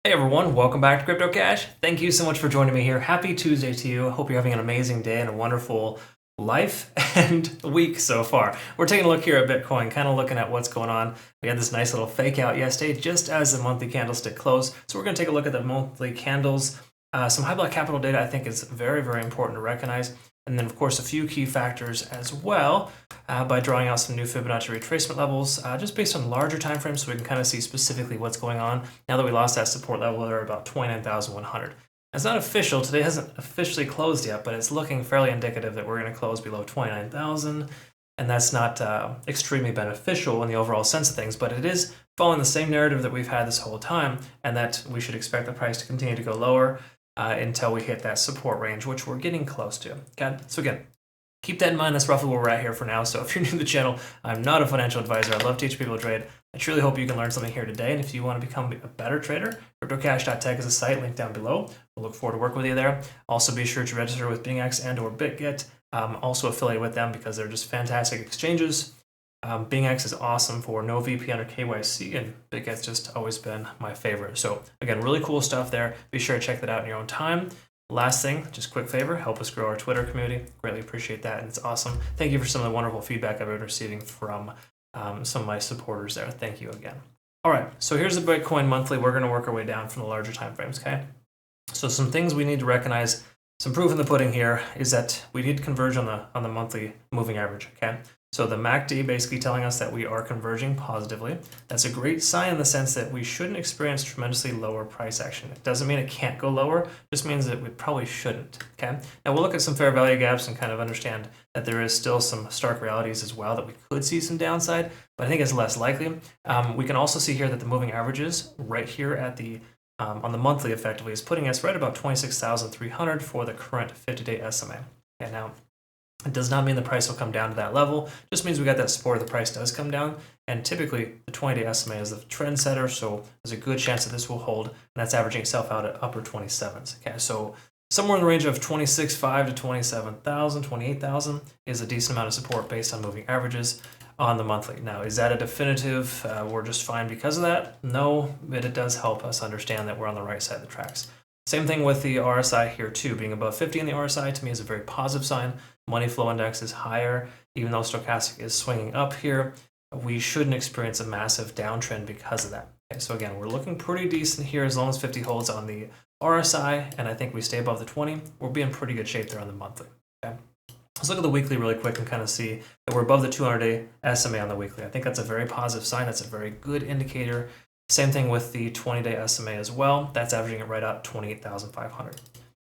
Hey everyone, welcome back to Crypto Cash. Thank you so much for joining me here. Happy Tuesday to you. Hope you're having an amazing day and a wonderful life and week so far. We're taking a look here at Bitcoin, kind of looking at what's going on. We had this nice little fake out yesterday just as the monthly candlestick closed. So we're going to take a look at the monthly candles. Some high block capital data I think is very, very important to recognize. And then, of course, a few key factors as well by drawing out some new Fibonacci retracement levels just based on larger time frames so we can kind of see specifically what's going on now that we lost that support level at about 29,100. It's not official. Today hasn't officially closed yet, but it's looking fairly indicative that we're going to close below 29,000. And that's not extremely beneficial in the overall sense of things, but it is following the same narrative that we've had this whole time, and that we should expect the price to continue to go lower until we hit that support range, which we're getting close to. Okay, so again, keep that in mind. That's roughly where we're at here for now. So if you're new to the channel, I'm not a financial advisor. I love teaching people to trade. I truly hope you can learn something here today. And if you want to become a better trader, cryptocash.tech is a site linked down below. We'll look forward to working with you there. Also, be sure to register with BingX and or BitGet. Also affiliated with them because they're just fantastic exchanges. BingX is awesome for no VPN or KYC, and BitGet's just always been my favorite. So again, really cool stuff there. Be sure to check that out in your own time. Last thing, just quick favor, help us grow our Twitter community. Greatly appreciate that, and it's awesome. Thank you for some of the wonderful feedback I've been receiving from some of my supporters there. Thank you again. All right, so here's the Bitcoin monthly. We're going to work our way down from the larger time frames, okay? So some things we need to recognize, some proof in the pudding here is that we need to converge on the monthly moving average, okay? So the MACD basically telling us that we are converging positively. That's a great sign in the sense that we shouldn't experience tremendously lower price action. It doesn't mean it can't go lower, it just means that we probably shouldn't, okay? Now we'll look at some fair value gaps and kind of understand that there is still some stark realities as well that we could see some downside, but I think it's less likely. We can also see here that the moving averages right here at the on the monthly effectively is putting us right about 26,300 for the current 50-day SMA. Okay, now it does not mean the price will come down to that level. It just means we got that support. The price does come down, and typically the 20-day SMA is the trend setter, so there's a good chance that this will hold, and that's averaging itself out at upper 27s. Okay, so somewhere in the range of 26,500 to 27,000, 28,000 is a decent amount of support based on moving averages on the monthly. Now, is that a definitive we're just fine because of that? No, but it does help us understand that we're on the right side of the tracks. Same thing with the RSI here too. Being above 50 in the RSI to me is a very positive sign. Money flow index is higher, even though stochastic is swinging up here. We shouldn't experience a massive downtrend because of that. Okay, so again, we're looking pretty decent here as long as 50 holds on the RSI, and I think we stay above the 20. We'll be in pretty good shape there on the monthly. Okay. Let's look at the weekly really quick and kind of see that we're above the 200-day SMA on the weekly. I think that's a very positive sign. That's a very good indicator. Same thing with the 20-day SMA as well. That's averaging it right at 28,500.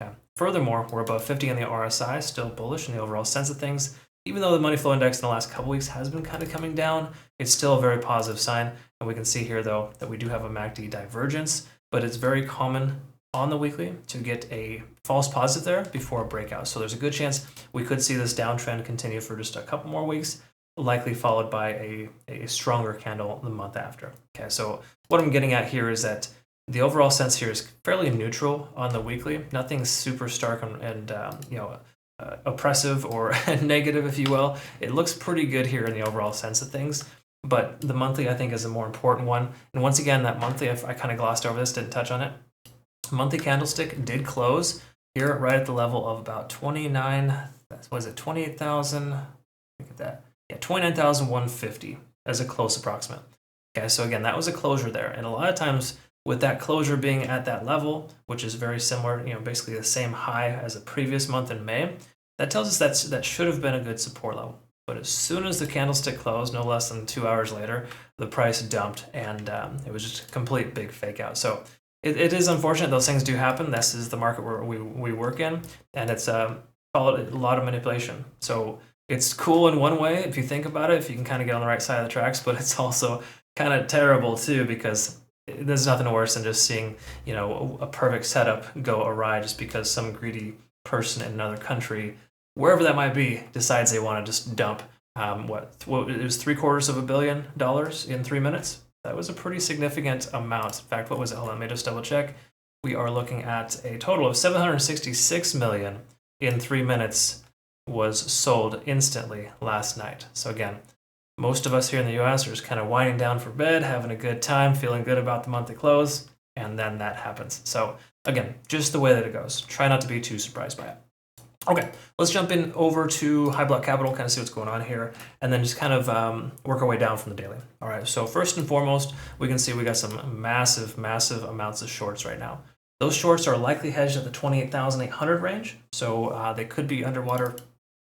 Okay. Furthermore, we're above 50 on the RSI, still bullish in the overall sense of things. Even though the money flow index in the last couple weeks has been kind of coming down, it's still a very positive sign. And we can see here, though, that we do have a MACD divergence, but it's very common on the weekly to get a false positive there before a breakout. So there's a good chance we could see this downtrend continue for just a couple more weeks, likely followed by a stronger candle the month after. Okay, so what I'm getting at here is that the overall sense here is fairly neutral on the weekly. Nothing super stark and oppressive or negative, if you will. It looks pretty good here in the overall sense of things. But the monthly, I think, is a more important one. And once again, that monthly, I kind of glossed over this, didn't touch on it. Monthly candlestick did close here right at the level of about 28,000? Look at that. Yeah, 29,150 as a close approximate. Okay, so again, that was a closure there. And a lot of times with that closure being at that level, which is very similar, basically the same high as the previous month in May, that tells us that should have been a good support level. But as soon as the candlestick closed, no less than 2 hours later, the price dumped, and it was just a complete big fake out. So it is unfortunate. Those things do happen. This is the market where we work in, and it's call it a lot of manipulation. So it's cool in one way if you think about it, if you can kind of get on the right side of the tracks, but it's also kind of terrible too because there's nothing worse than just seeing a perfect setup go awry just because some greedy person in another country, wherever that might be, decides they want to just dump what it was $750 million in 3 minutes. That was a pretty significant amount. In fact, what was it? Hold on, let me just double check. We are looking at a total of 766 million in 3 minutes was sold instantly last night. So again, most of us here in the US are just kind of winding down for bed, having a good time, feeling good about the monthly close. and then that happens. So again, just the way that it goes. Try not to be too surprised by it. Okay, let's jump in over to High Block Capital, kind of see what's going on here, and then just kind of work our way down from the daily. All right, so first and foremost, we can see we got some massive, massive amounts of shorts right now. Those shorts are likely hedged at the 28,800 range, so they could be underwater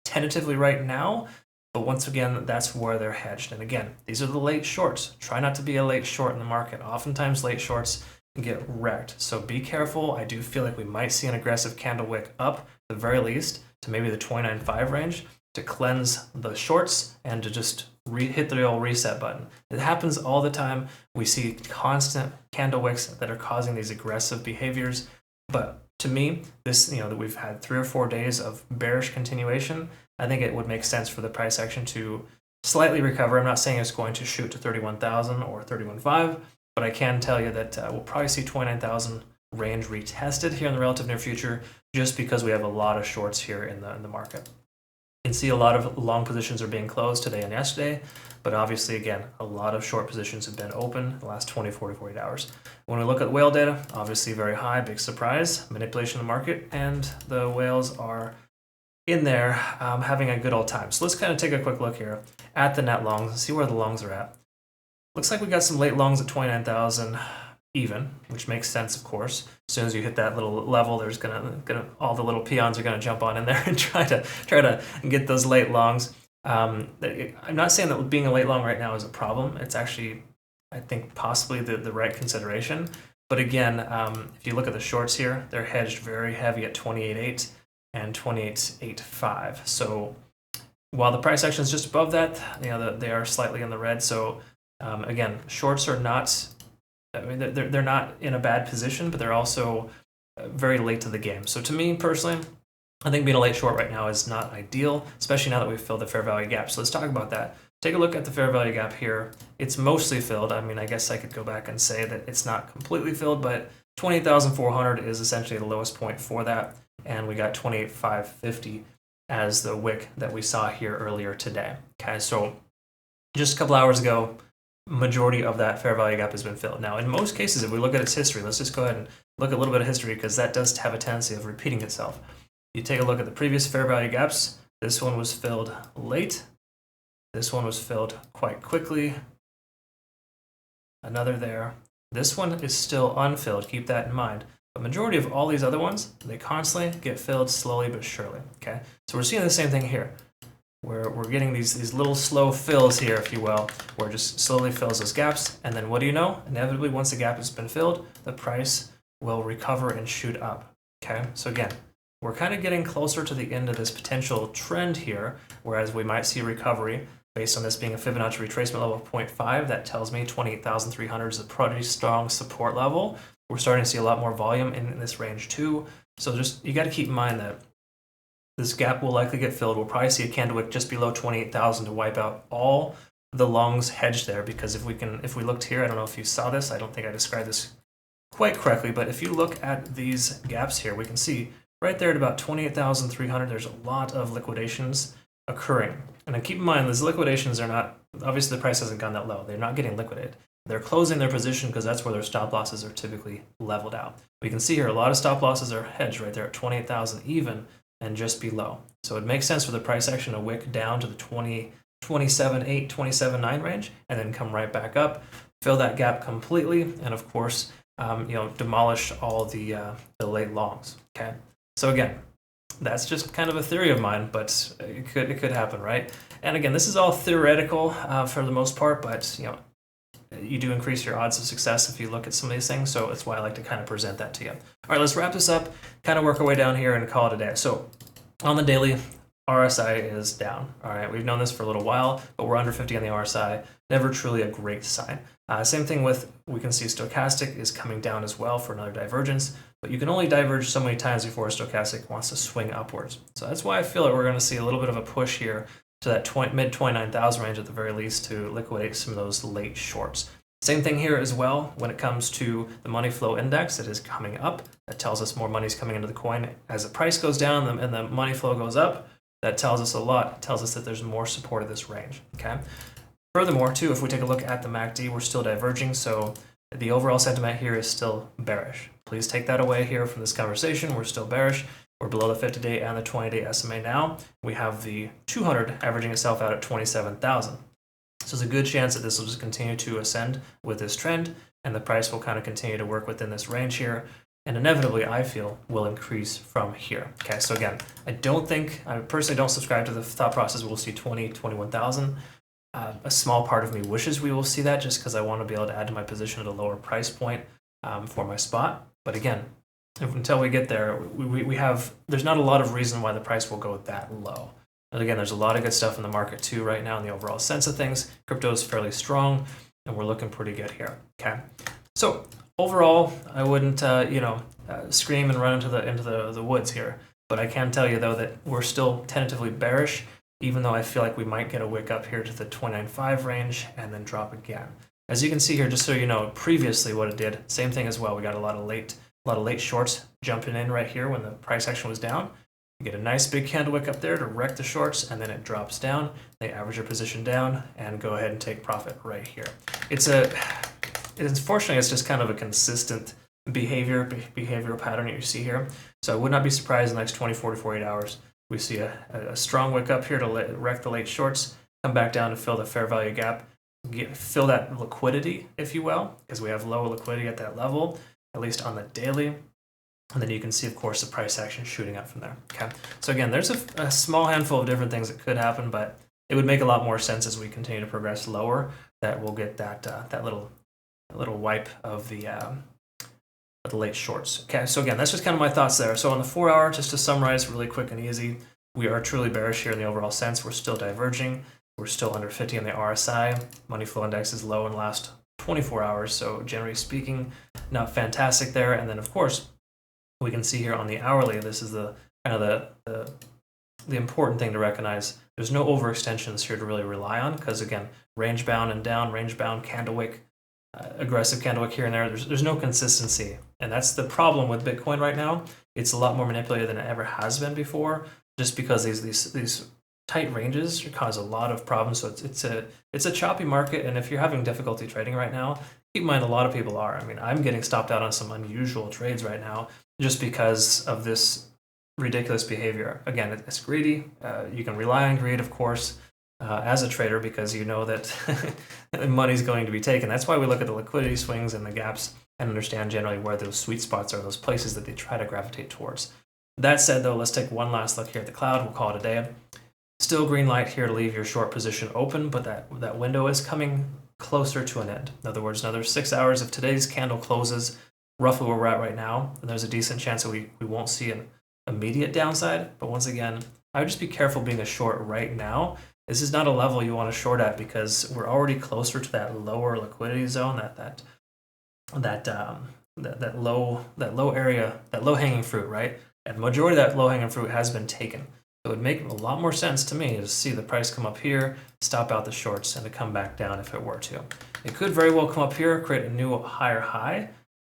tentatively right now, but once again, that's where they're hedged. And again, these are the late shorts. Try not to be a late short in the market. Oftentimes, late shorts get wrecked. So be careful. I do feel like we might see an aggressive candle wick up, at the very least, to maybe the 29.5 range to cleanse the shorts and to just hit the old reset button. It happens all the time. We see constant candle wicks that are causing these aggressive behaviors. But to me, this, that we've had 3 or 4 days of bearish continuation, I think it would make sense for the price action to slightly recover. I'm not saying it's going to shoot to 31,000 or 31.5, but I can tell you that we'll probably see 29,000 range retested here in the relative near future, just because we have a lot of shorts here in the market. You can see a lot of long positions are being closed today and yesterday, but obviously, again, a lot of short positions have been open the last 24 to 48 hours. When we look at whale data, obviously very high, big surprise, manipulation of the market, and the whales are in there having a good old time. So let's kind of take a quick look here at the net longs and see where the longs are at. Looks like we got some late longs at 29,000 even, which makes sense, of course. As soon as you hit that little level, there's gonna all the little peons are gonna jump on in there and try to get those late longs. I'm not saying that being a late long right now is a problem. It's actually, I think, possibly the right consideration. But again, if you look at the shorts here, they're hedged very heavy at 28.8 and 28.85. So while the price action is just above that, they are slightly in the red. So again, shorts are not, they're not in a bad position, but they're also very late to the game. So to me personally, I think being a late short right now is not ideal, especially now that we've filled the fair value gap. So let's talk about that. Take a look at the fair value gap here. It's mostly filled. I mean, I guess I could go back and say that it's not completely filled, but 28,400 is essentially the lowest point for that. And we got 28,550 as the wick that we saw here earlier today. Okay, so just a couple hours ago, majority of that fair value gap has been filled. Now, in most cases, if we look at its history, let's just go ahead and look at a little bit of history, because that does have a tendency of repeating itself. You take a look at the previous fair value gaps. This one was filled late. This one was filled quite quickly. Another there. This one is still unfilled. Keep that in mind. But majority of all these other ones, they constantly get filled slowly but surely. Okay, so we're seeing the same thing here. We're getting these little slow fills here, if you will, where it just slowly fills those gaps. And then what do you know? Inevitably, once the gap has been filled, the price will recover and shoot up. Okay, so again, we're kind of getting closer to the end of this potential trend here, whereas we might see recovery based on this being a Fibonacci retracement level of 0.5. That tells me 28,300 is a pretty strong support level. We're starting to see a lot more volume in this range too. So just, you got to keep in mind that this gap will likely get filled. We'll probably see a candle wick just below 28,000 to wipe out all the longs hedged there, because if we looked here, I don't know if you saw this, I don't think I described this quite correctly, but if you look at these gaps here, we can see right there at about 28,300, there's a lot of liquidations occurring. And then keep in mind, these liquidations are not, obviously the price hasn't gone that low. They're not getting liquidated. They're closing their position because that's where their stop losses are typically leveled out. We can see here a lot of stop losses are hedged right there at 28,000 even and just below. So it makes sense for the price action to wick down to the 27.8, 27.9 range and then come right back up, fill that gap completely, and of course, demolish all the late longs. Okay, so again, that's just kind of a theory of mine, but it could happen, right? And again, this is all theoretical for the most part, but you do increase your odds of success if you look at some of these things. So that's why I like to kind of present that to you. All right, let's wrap this up, kind of work our way down here and call it a day. So on the daily, RSI is down. All right, we've known this for a little while, but we're under 50 on the RSI. Never truly a great sign. Same thing with, we can see stochastic is coming down as well for another divergence, but you can only diverge so many times before a stochastic wants to swing upwards. So that's why I feel like we're going to see a little bit of a push here to that mid 29,000 range at the very least to liquidate some of those late shorts. Same thing here as well when it comes to the money flow index. It is coming up. That tells us more money is coming into the coin. As the price goes down and the money flow goes up, that tells us a lot. It tells us that there's more support of this range. Okay. Furthermore, too, if we take a look at the MACD, we're still diverging. So the overall sentiment here is still bearish. Please take that away here from this conversation. We're still bearish. We're below the 50-day and the 20-day SMA now. We have the 200 averaging itself out at 27,000. So there's a good chance that this will just continue to ascend with this trend, and the price will kind of continue to work within this range here, and inevitably, I feel, will increase from here. Okay, so again, I personally don't subscribe to the thought process we'll see 21,000. A small part of me wishes we will see that just because I want to be able to add to my position at a lower price point for my spot. But again, until we get there, there's not a lot of reason why the price will go that low. And again, there's a lot of good stuff in the market too right now in the overall sense of things. Crypto is fairly strong, and we're looking pretty good here. Okay, so overall, I wouldn't scream and run into the woods here, but I can tell you though that we're still tentatively bearish, even though I feel like we might get a wick up here to the 29.5 range and then drop again. As you can see here, just so you know, previously what it did, same thing as well. We got a lot of late shorts jumping in right here when the price action was down. You get a nice big candle wick up there to wreck the shorts, and then it drops down. They average your position down and go ahead and take profit right here. Unfortunately, it's just kind of a consistent behavioral pattern that you see here. So I would not be surprised in the next 24 to 48 hours we see a strong wick up here to wreck the late shorts, come back down to fill the fair value gap, fill that liquidity, if you will, because we have low liquidity at that level, at least on the daily. And then you can see, of course, the price action shooting up from there. Okay. So again, there's a small handful of different things that could happen, but it would make a lot more sense as we continue to progress lower that we'll get that little wipe of the late shorts. Okay, so again, that's just kind of my thoughts there. So on the 4 hour, just to summarize really quick and easy, we are truly bearish here in the overall sense. We're still diverging. We're still under 50 in the RSI. Money flow index is low in the last 24 hours. So generally speaking, not fantastic there. And then of course, we can see here on the hourly, this is the kind of the important thing to recognize. There's no overextensions here to really rely on because again, range bound and down, range bound, candle wick, aggressive candle wick here and there. There's no consistency, and that's the problem with Bitcoin right now. It's a lot more manipulated than it ever has been before, just because these tight ranges cause a lot of problems. So it's a choppy market, and if you're having difficulty trading right now, keep in mind a lot of people are. I mean, I'm getting stopped out on some unusual trades right now just because of this ridiculous behavior. Again, it's greedy. You can rely on greed, of course, as a trader because you know that money's going to be taken. That's why we look at the liquidity swings and the gaps and understand generally where those sweet spots are, those places that they try to gravitate towards. That said, though, let's take one last look here at the cloud. We'll call it a day. Still green light here to leave your short position open, but that window is coming closer to an end. In other words, another 6 hours. If today's candle closes roughly where we're at right now, then there's a decent chance that we won't see an immediate downside. But once again, I would just be careful being a short right now. This is not a level you want to short at because we're already closer to that lower liquidity zone, that low area, that low hanging fruit, right? And the majority of that low hanging fruit has been taken. So it would make a lot more sense to me to see the price come up here, stop out the shorts, and to come back down if it were to. It could very well come up here, create a new higher high,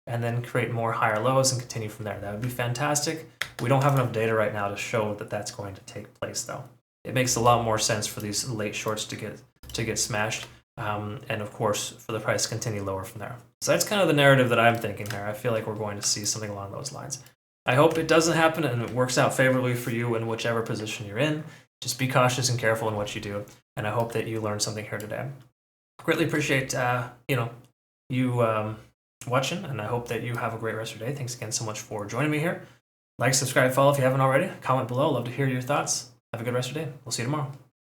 and then create more higher lows and continue from there. That would be fantastic. We don't have enough data right now to show that that's going to take place, though. It makes a lot more sense for these late shorts to get smashed, and of course for the price to continue lower from there. So that's kind of the narrative that I'm thinking here. I feel like we're going to see something along those lines. I hope it doesn't happen and it works out favorably for you in whichever position you're in. Just be cautious and careful in what you do, and I hope that you learned something here today. Greatly appreciate you watching, and I hope that you have a great rest of your day. Thanks again so much for joining me here. Like, subscribe, follow if you haven't already. Comment below. Love to hear your thoughts. Have a good rest of your day. We'll see you tomorrow.